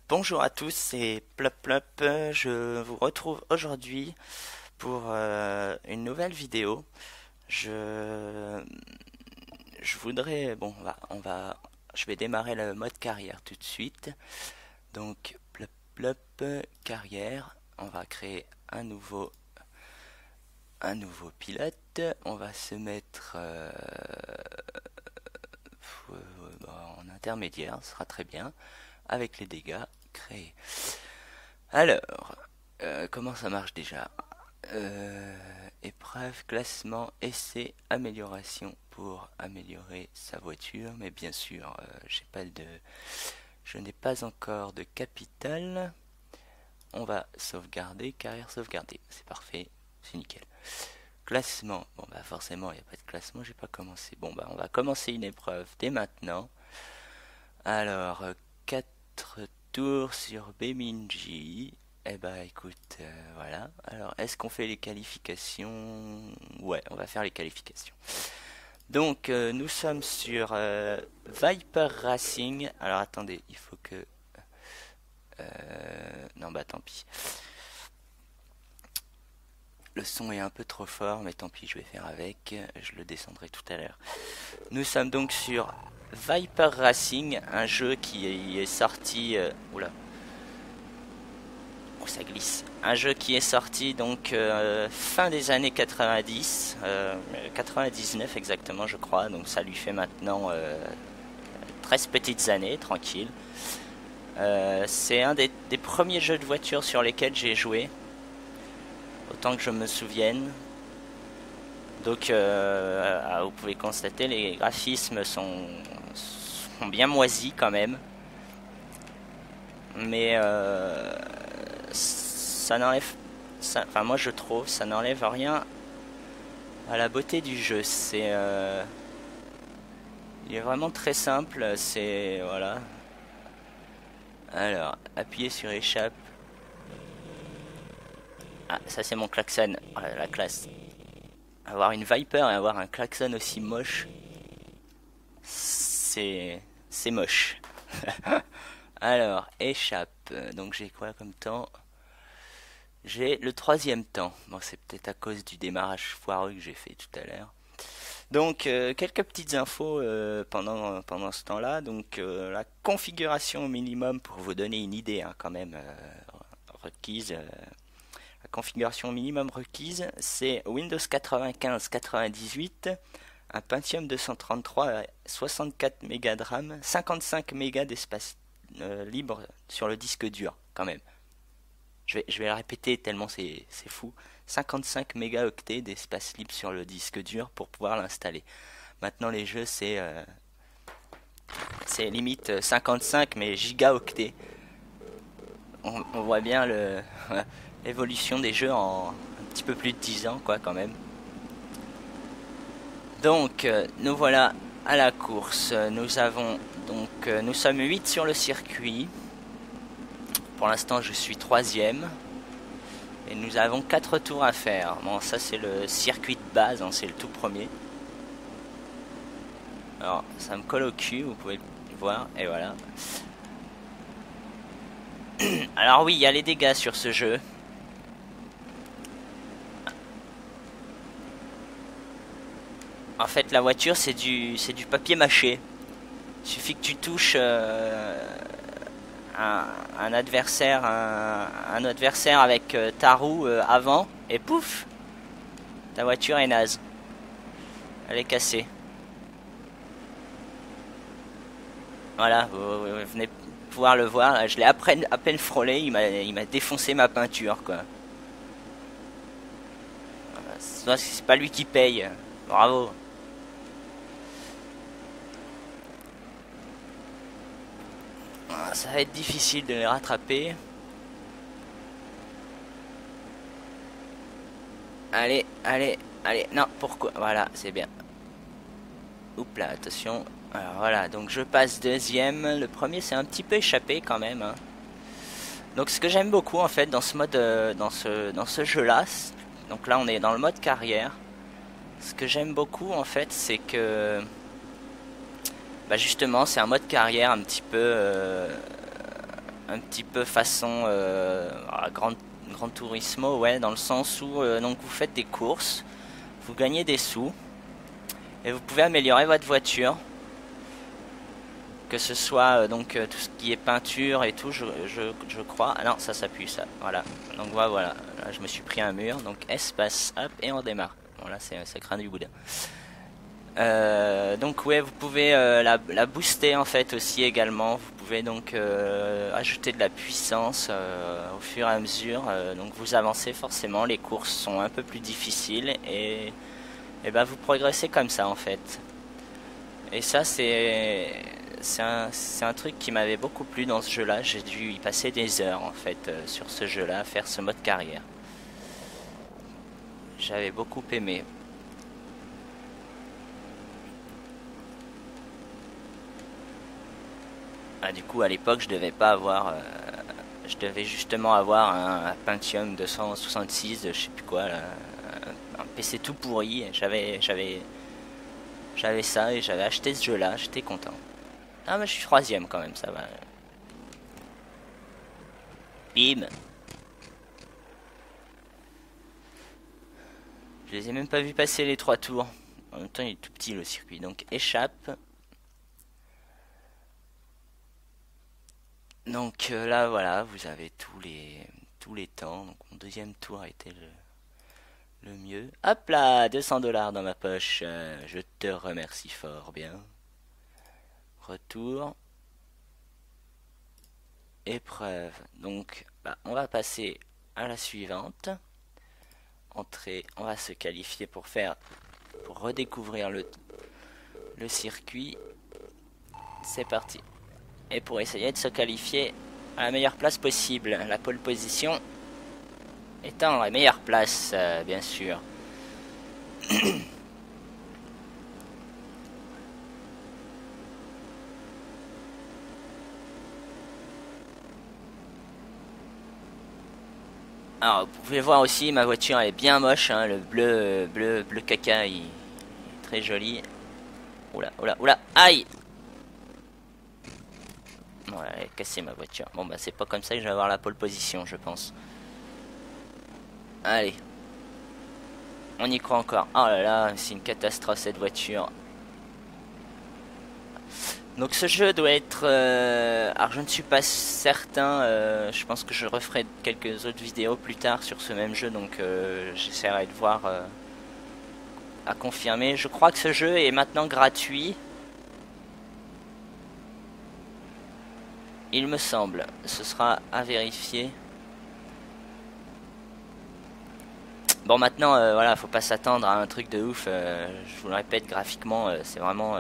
Bonjour à tous, c'est Plop Plop. Je vous retrouve aujourd'hui pour une nouvelle vidéo. Je, je voudrais, bon, je vais démarrer le mode carrière tout de suite. Donc, Plop Plop carrière. On va créer un nouveau pilote. On va se mettre en intermédiaire, ce sera très bien. Avec les dégâts créés. Alors, comment ça marche déjà? Épreuve, classement, essai, amélioration pour améliorer sa voiture. Mais bien sûr, je n'ai pas encore de capital. On va sauvegarder, carrière sauvegardée. C'est parfait, c'est nickel. Classement, bon bah forcément il n'y a pas de classement, j'ai pas commencé. Bon bah on va commencer une épreuve dès maintenant. Alors, 4 tours sur Beminji. Eh ben écoute, voilà. Alors, est-ce qu'on fait les qualifications? Ouais, on va faire les qualifications. Donc, nous sommes sur Viper Racing. Alors, attendez, il faut que... non, bah tant pis. Le son est un peu trop fort, mais tant pis, je vais faire avec. Je le descendrai tout à l'heure. Nous sommes donc sur Viper Racing, un jeu qui est sorti... oula. Oh, ça glisse. Un jeu qui est sorti donc fin des années 90, 99 exactement je crois, donc ça lui fait maintenant 13 petites années, tranquille. C'est un des premiers jeux de voiture sur lesquels j'ai joué, autant que je me souvienne. Donc vous pouvez constater, les graphismes sont bien moisis quand même. Mais ça n'enlève... Enfin moi je trouve, ça n'enlève rien à la beauté du jeu. Il est vraiment très simple, c'est... Voilà. Alors, appuyer sur échappe. Ah, ça c'est mon klaxon. Ah, la classe. Avoir une Viper et avoir un klaxon aussi moche, c'est moche. Alors, échappe. Donc j'ai quoi comme temps? J'ai le troisième temps. Bon, c'est peut-être à cause du démarrage foireux que j'ai fait tout à l'heure. Donc, quelques petites infos pendant ce temps-là. Donc, la configuration au minimum, pour vous donner une idée quand même requise. La configuration minimum requise, c'est Windows 95-98, un Pentium 233, 64 mégas de RAM, 55 mégas d'espace libre sur le disque dur, quand même. Je vais la répéter tellement c'est fou. 55 mégaoctets d'espace libre sur le disque dur pour pouvoir l'installer. Maintenant les jeux c'est limite 55 mais gigaoctets. On voit bien l'évolution des jeux en un petit peu plus de 10 ans quoi quand même. Donc nous voilà à la course. Nous sommes 8 sur le circuit. Pour l'instant je suis troisième. Et nous avons 4 tours à faire. Bon, ça c'est le circuit de base, c'est le tout premier. Alors, ça me colle au cul, vous pouvez le voir, et voilà. Alors oui, il y a les dégâts sur ce jeu. En fait, la voiture, c'est du papier mâché. Il suffit que tu touches un adversaire avec ta roue avant, et pouf, ta voiture est naze. Elle est cassée. Voilà, vous venez pouvoir le voir. Là, je l'ai à peine frôlé, il m'a défoncé ma peinture, quoi. C'est pas lui qui paye. Bravo. Ça va être difficile de les rattraper. Allez, allez, allez. Non, pourquoi? Voilà, c'est bien. Oups là, attention. Alors voilà, donc je passe deuxième. Le premier c'est un petit peu échappé quand même. Donc ce que j'aime beaucoup en fait dans ce mode, dans ce jeu-là, donc là on est dans le mode carrière. Ce que j'aime beaucoup en fait, c'est que, bah justement, c'est un mode carrière un petit peu un petit peu façon Grand Turismo, ouais, dans le sens où donc vous faites des courses, vous gagnez des sous et vous pouvez améliorer votre voiture, que ce soit tout ce qui est peinture et tout, je crois. Ah non, ça s'appuie, ça, voilà. Donc voilà, là je me suis pris un mur, donc espace, hop, et on démarre. Bon là ça craint du boudin. Donc ouais, vous pouvez la booster en fait aussi également. Vous pouvez donc ajouter de la puissance au fur et à mesure. Donc vous avancez forcément, les courses sont un peu plus difficiles et ben vous progressez comme ça en fait. Et ça c'est un truc qui m'avait beaucoup plu dans ce jeu-là. J'ai dû y passer des heures en fait sur ce jeu-là, faire ce mode carrière. J'avais beaucoup aimé. Ah, du coup, à l'époque, je devais pas avoir. Je devais justement avoir un Pentium 266, je sais plus quoi, là, un PC tout pourri. J'avais ça et j'avais acheté ce jeu-là. J'étais content. Ah, mais je suis troisième quand même, ça va. Bim. Je les ai même pas vus passer les 3 tours. En même temps, il est tout petit le circuit, donc échappe. Donc là, voilà, vous avez tous les temps. Donc mon deuxième tour a été le mieux. Hop là, 200 $ dans ma poche. Je te remercie fort bien. Retour. Épreuve. Donc, bah, on va passer à la suivante. Entrée. On va se qualifier pour redécouvrir le circuit. C'est parti. Et pour essayer de se qualifier à la meilleure place possible. La pole position étant la meilleure place, bien sûr. Alors, vous pouvez voir aussi, ma voiture elle est bien moche, hein, le bleu caca, il est très joli. Oula, oula, oula, aïe! Bon, elle est cassée ma voiture. Bon, bah, c'est pas comme ça que je vais avoir la pole position, je pense. Allez. On y croit encore. Oh là là, c'est une catastrophe cette voiture. Donc ce jeu doit être... alors je ne suis pas certain, je pense que je referai quelques autres vidéos plus tard sur ce même jeu, donc j'essaierai de voir à confirmer. Je crois que ce jeu est maintenant gratuit. Il me semble, ce sera à vérifier. Bon maintenant, voilà, faut pas s'attendre à un truc de ouf, je vous le répète, graphiquement c'est vraiment...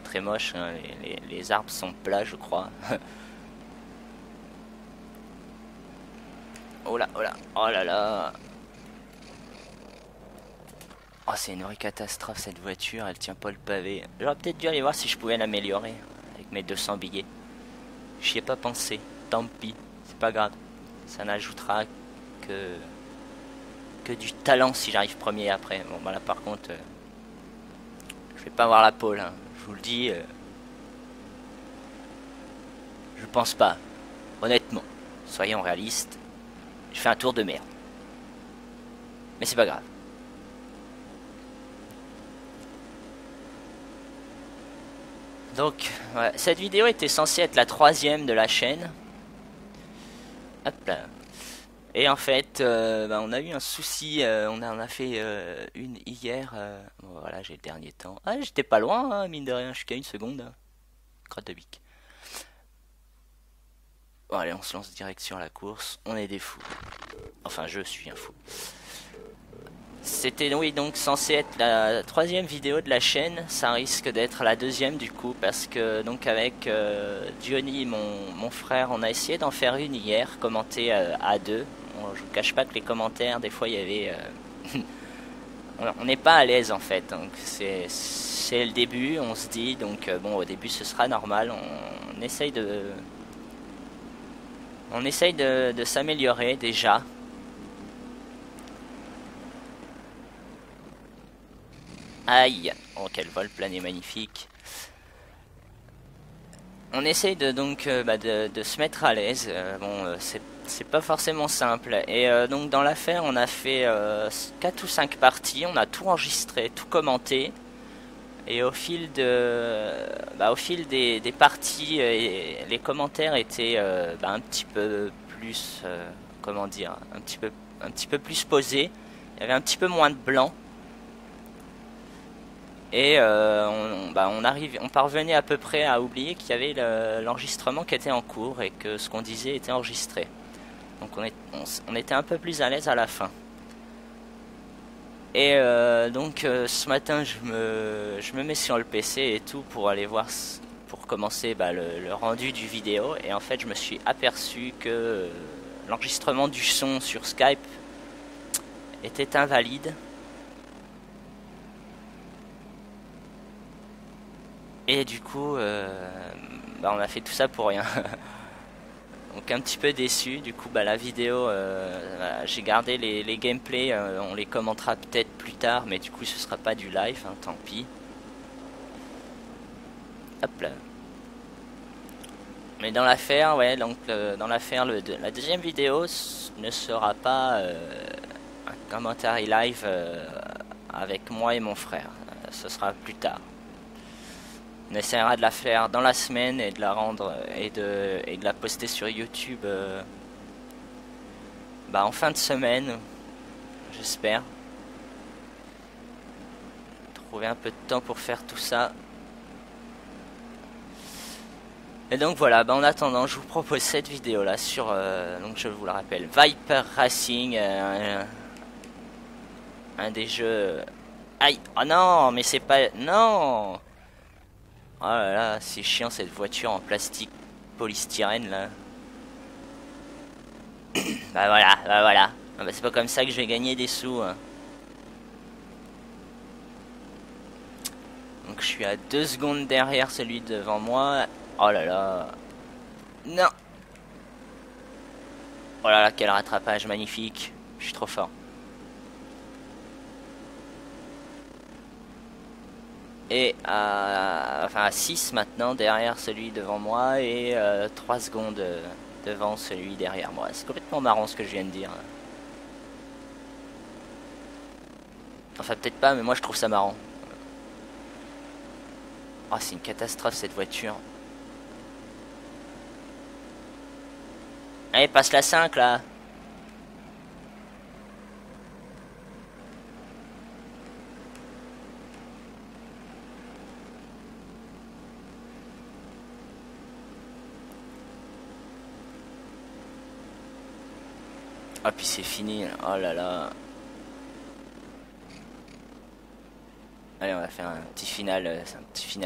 très moche, hein. Les arbres sont plats je crois. Oh là, oh là, oh là là. Oh, c'est une vraie catastrophe cette voiture, elle tient pas le pavé. J'aurais peut-être dû aller voir si je pouvais l'améliorer avec mes 200 billets. J'y ai pas pensé, tant pis, c'est pas grave. Ça n'ajoutera que du talent si j'arrive premier après. Bon bah là par contre, je vais pas avoir la pole, hein. Je vous le dis, je pense pas. Honnêtement, soyons réalistes. Je fais un tour de merde. Mais c'est pas grave. Donc, ouais, cette vidéo était censée être la 3e de la chaîne. Hop là. Et en fait, bah, on a eu un souci. On en a fait une hier. Bon, voilà, j'ai le dernier temps. Ah, j'étais pas loin, hein, mine de rien. Je suis qu'à une seconde. Crotte de bique. Bon, allez, on se lance direct sur la course. On est des fous. Enfin, je suis un fou. C'était oui, donc censé être la 3e vidéo de la chaîne. Ça risque d'être la 2e du coup. Parce que donc avec Johnny, mon frère, on a essayé d'en faire une hier. Commentée à deux. Bon, je vous cache pas que les commentaires, des fois, il y avait... on n'est pas à l'aise en fait. Donc c'est le début, on se dit. Donc bon, au début, ce sera normal. On essaye de... On essaye de s'améliorer déjà. Aïe. Oh, quel vol plané magnifique. on essaye de se mettre à l'aise. C'est pas forcément simple. Et donc dans l'affaire, on a fait 4 ou 5 parties. On a tout enregistré, tout commenté. Et au fil des parties, les commentaires étaient un petit peu plus, comment dire, un petit peu plus posés. Il y avait un petit peu moins de blanc. Et on parvenait à peu près à oublier qu'il y avait l'enregistrement qui était en cours et que ce qu'on disait était enregistré. Donc on était un peu plus à l'aise à la fin. Et ce matin je me mets sur le PC et tout pour aller voir pour commencer le rendu du vidéo. Et en fait je me suis aperçu que l'enregistrement du son sur Skype était invalide. Et du coup, on a fait tout ça pour rien. Donc un petit peu déçu. Du coup, la vidéo, j'ai gardé les gameplays. On les commentera peut-être plus tard, mais du coup, ce sera pas du live. Hein, tant pis. Hop là. Mais dans l'affaire, ouais, donc dans l'affaire, la deuxième vidéo ne sera pas un commentaire live avec moi et mon frère. Ce sera plus tard. On essaiera de la faire dans la semaine et de la rendre et de la poster sur YouTube en fin de semaine, j'espère. Trouver un peu de temps pour faire tout ça. Et donc voilà, en attendant, je vous propose cette vidéo là sur, donc je vous la rappelle, Viper Racing, un des jeux. Aïe, oh non, mais c'est pas, non. Oh là là, c'est chiant cette voiture en plastique polystyrène là. Voilà. C'est pas comme ça que je vais gagner des sous. Hein. Donc je suis à 2 secondes derrière celui devant moi. Oh là là. Non. Oh là là, quel rattrapage magnifique. Je suis trop fort. Et à 6 maintenant derrière celui devant moi et 3 secondes devant celui derrière moi. C'est complètement marrant ce que je viens de dire. Enfin peut-être pas, mais moi je trouve ça marrant. Oh, c'est une catastrophe cette voiture. Allez, passe la 5 là. Ah, puis c'est fini. Oh là là. Allez, on va faire un petit final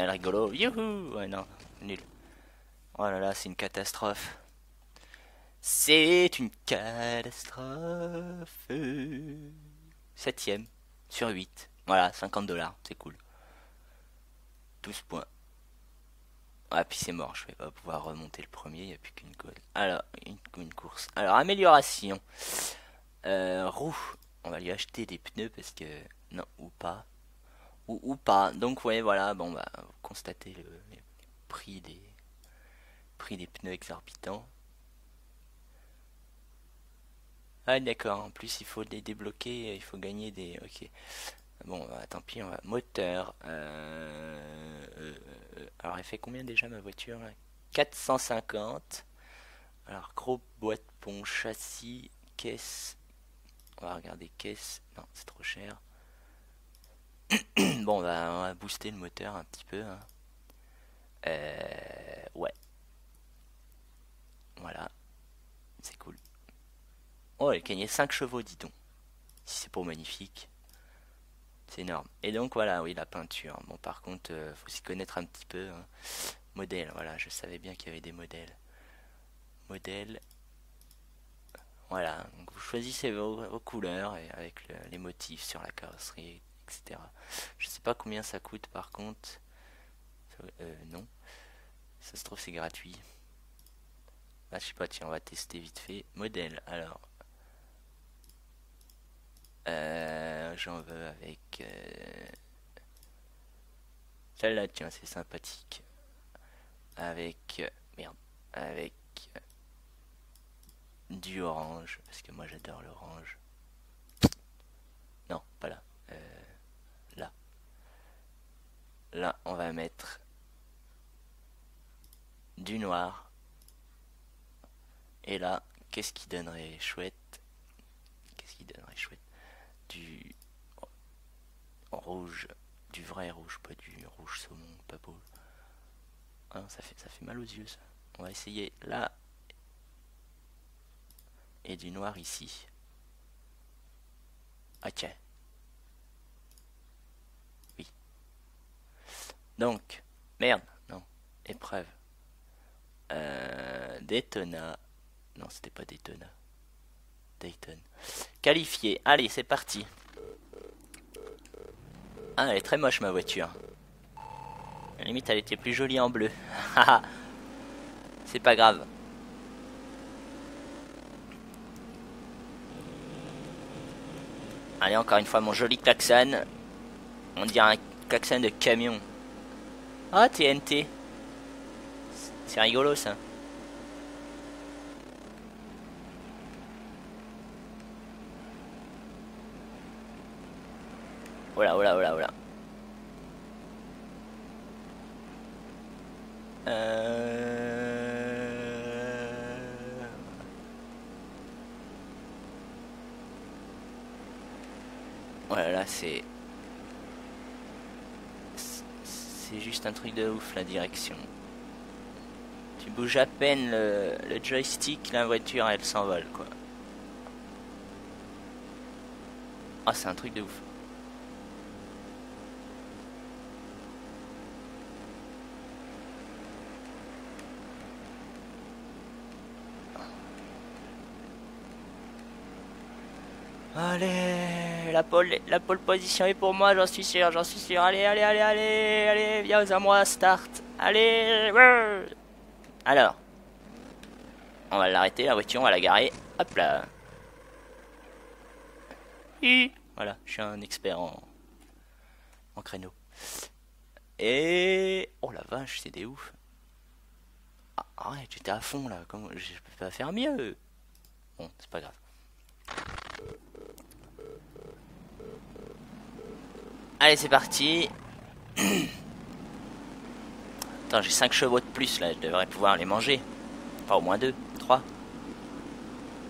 rigolo. Youhou! Ouais, non, nul. Oh là là, c'est une catastrophe. C'est une catastrophe. 7ème sur 8. Voilà, 50 $. C'est cool. 12 points. Ah, puis c'est mort. Je vais pas pouvoir remonter le premier. Il n'y a plus qu'une course. Alors, une course. Alors, amélioration. Roue. On va lui acheter des pneus parce que. Non, ou pas. Ou pas. Donc, ouais, voilà. Bon, bah, vous constatez les prix des pneus exorbitants. Ah d'accord, en plus il faut les débloquer, il faut gagner des... Ok. Bon, tant pis, on va... Moteur. Alors elle fait combien déjà ma voiture là 450. Alors gros boîte pont, châssis, caisse. On va regarder caisse. Non, c'est trop cher. Bon, on va booster le moteur un petit peu. Hein. Ouais. Voilà, c'est cool. Oh, elle a gagné 5 chevaux, dis donc. Si c'est pas magnifique. C'est énorme. Et donc voilà, oui, la peinture. Bon, par contre, faut s'y connaître un petit peu. Hein. Modèle, voilà, je savais bien qu'il y avait des modèles. Modèle, voilà. Donc vous choisissez vos couleurs et avec les motifs sur la carrosserie, etc. Je sais pas combien ça coûte par contre. Non. Ça se trouve c'est gratuit. Ah, je sais pas, tiens, on va tester vite fait. Modèle, alors. J'en veux avec celle-là, tiens, c'est sympathique. avec merde, avec du orange parce que moi j'adore l'orange. Non, pas là. Là. Là, on va mettre du noir. Et là, qu'est-ce qui donnerait chouette? Qu'est-ce qui donnerait chouette? Du rouge, du vrai rouge, pas du rouge saumon, pas beau. Ah non, ça fait mal aux yeux ça. On va essayer là. Et du noir ici. Ok. Oui. Donc, merde, non. Épreuve. Daytona. Non, c'était pas Daytona. Dayton. Qualifié. Allez, c'est parti. Ah, elle est très moche ma voiture. À la limite, elle était plus jolie en bleu. C'est pas grave. Allez, encore une fois, mon joli klaxon. On dirait un klaxon de camion. Ah, TNT. C'est rigolo ça. Voilà, voilà, voilà, voilà. Voilà, là c'est juste un truc de ouf la direction. Tu bouges à peine le joystick, la voiture elle s'envole quoi. Ah, c'est un truc de ouf. Allez, la pole position est pour moi, j'en suis sûr, j'en suis sûr. Allez, allez, allez, allez, allez, viens à moi, start. Allez, ouais. Alors, on va l'arrêter, la voiture, on va la garer. Hop là. Voilà, je suis un expert en créneau. Et... oh la vache, c'est des ouf. Ah, arrête, j'étais à fond là, comment... je peux pas faire mieux. Bon, c'est pas grave. Allez, c'est parti. Attends, j'ai 5 chevaux de plus là, je devrais pouvoir les manger. Enfin, au moins 2, 3.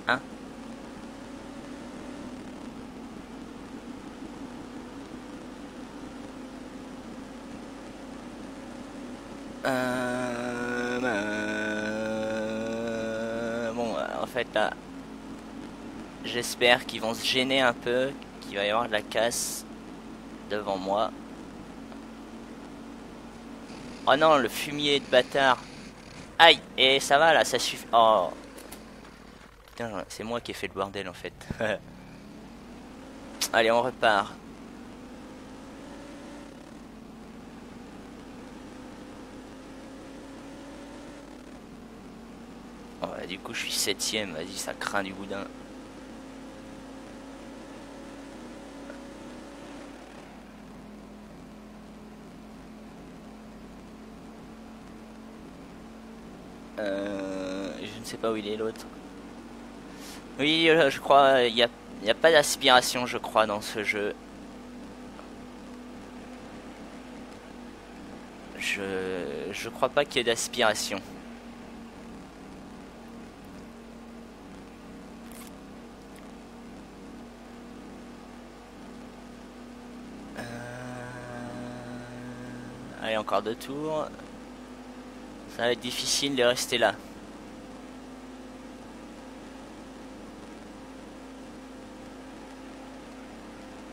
1. Bon, en fait là, j'espère qu'ils vont se gêner un peu, qu'il va y avoir de la casse devant moi. Oh non, le fumier de bâtard. Aïe, et ça va là, ça suffit. Oh. Putain, c'est moi qui ai fait le bordel en fait. Allez, on repart. Oh, bah, du coup, je suis 7ème. Vas-y, ça craint du boudin. Je ne sais pas où il est l'autre. Oui, je crois, il y a pas d'aspiration, je crois, dans ce jeu. Je crois pas qu'il y ait d'aspiration. Allez, encore 2 tours. Ça va être difficile de rester là.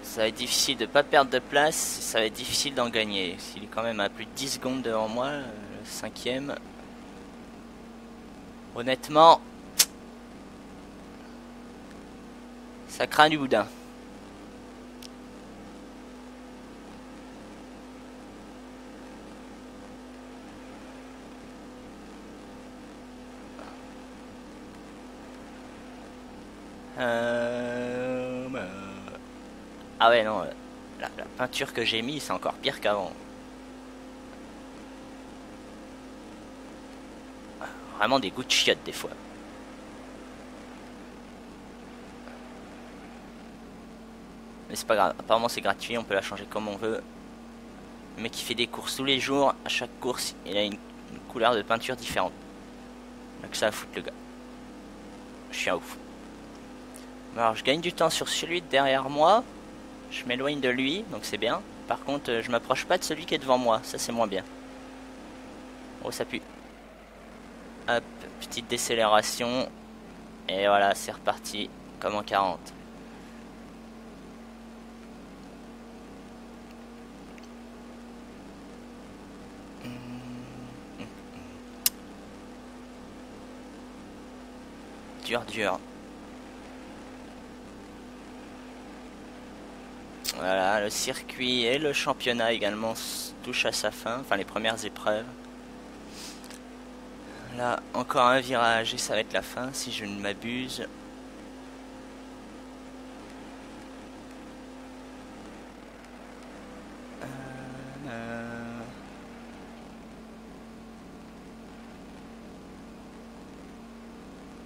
Ça va être difficile de pas perdre de place. Ça va être difficile d'en gagner. S'il est quand même à plus de 10 secondes devant moi, le 5ème. Honnêtement, ça craint du boudin. Ah ouais, non, la peinture que j'ai mis, c'est encore pire qu'avant. Vraiment des goûts de chiottes des fois. Mais c'est pas grave, apparemment c'est gratuit, on peut la changer comme on veut. Le mec qui fait des courses tous les jours, à chaque course il a une couleur de peinture différente. Il a que ça à foutre le gars. Je suis un ouf. Alors je gagne du temps sur celui de derrière moi. Je m'éloigne de lui, donc c'est bien. Par contre je m'approche pas de celui qui est devant moi, ça c'est moins bien. Oh ça pue. Hop, petite décélération. Et voilà, c'est reparti, comme en 40. Dur. Voilà, le circuit et le championnat également touchent à sa fin, enfin les premières épreuves. Là, encore un virage et ça va être la fin si je ne m'abuse.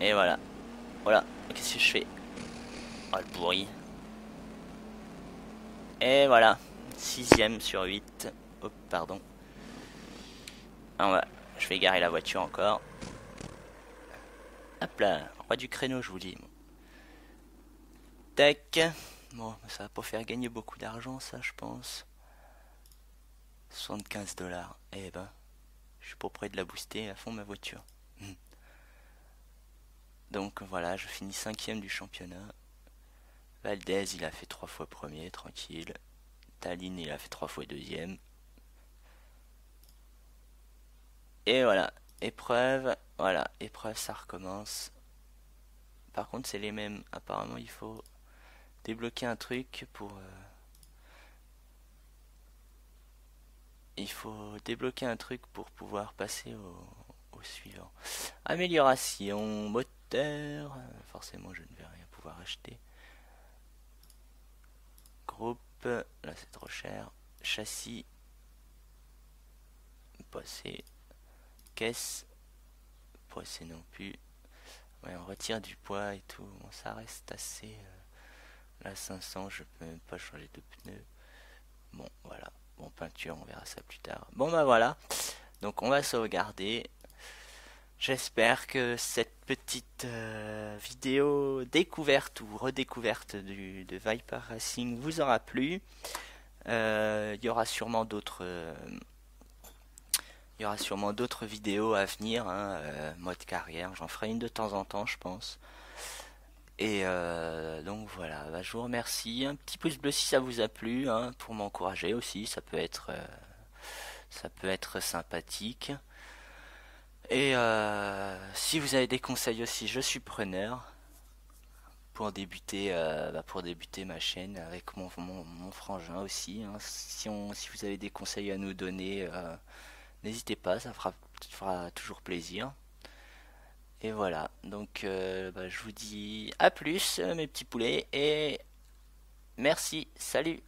Et voilà. Voilà, qu'est-ce que je fais? Oh le bruit. Et voilà, 6ème sur 8. Hop, pardon. Ah ouais, je vais garer la voiture encore. Hop là, roi du créneau, je vous dis. Tac. Bon, ça va pas faire gagner beaucoup d'argent, ça, je pense. 75 $. Eh ben, je suis pas prêt de la booster à fond ma voiture. Donc voilà, je finis 5ème du championnat. Valdez, il a fait 3 fois premier, tranquille. Tallinn, il a fait 3 fois deuxième. Et voilà, épreuve, ça recommence. Par contre, c'est les mêmes. Apparemment, il faut débloquer un truc pour... il faut débloquer un truc pour pouvoir passer au suivant. Amélioration, moteur. Forcément, je ne vais rien pouvoir acheter. Groupe, là c'est trop cher. Châssis, passé. Caisse, passé non plus. Ouais, on retire du poids et tout. Bon, ça reste assez. Là, 500, je peux même pas changer de pneu. Bon, voilà. Bon, peinture, on verra ça plus tard. Bon, bah voilà. Donc, on va sauvegarder. J'espère que cette petite vidéo découverte ou redécouverte de Viper Racing vous aura plu. Il y aura sûrement d'autres vidéos à venir, hein, mode carrière. J'en ferai une de temps en temps, je pense. Et donc voilà, bah, je vous remercie. Un petit pouce bleu si ça vous a plu, hein, pour m'encourager aussi. Ça peut être sympathique. Et si vous avez des conseils aussi, je suis preneur pour débuter, ma chaîne avec mon frangin aussi, hein. Si vous avez des conseils à nous donner, n'hésitez pas, ça fera toujours plaisir. Et voilà, donc je vous dis à plus mes petits poulets et merci, salut.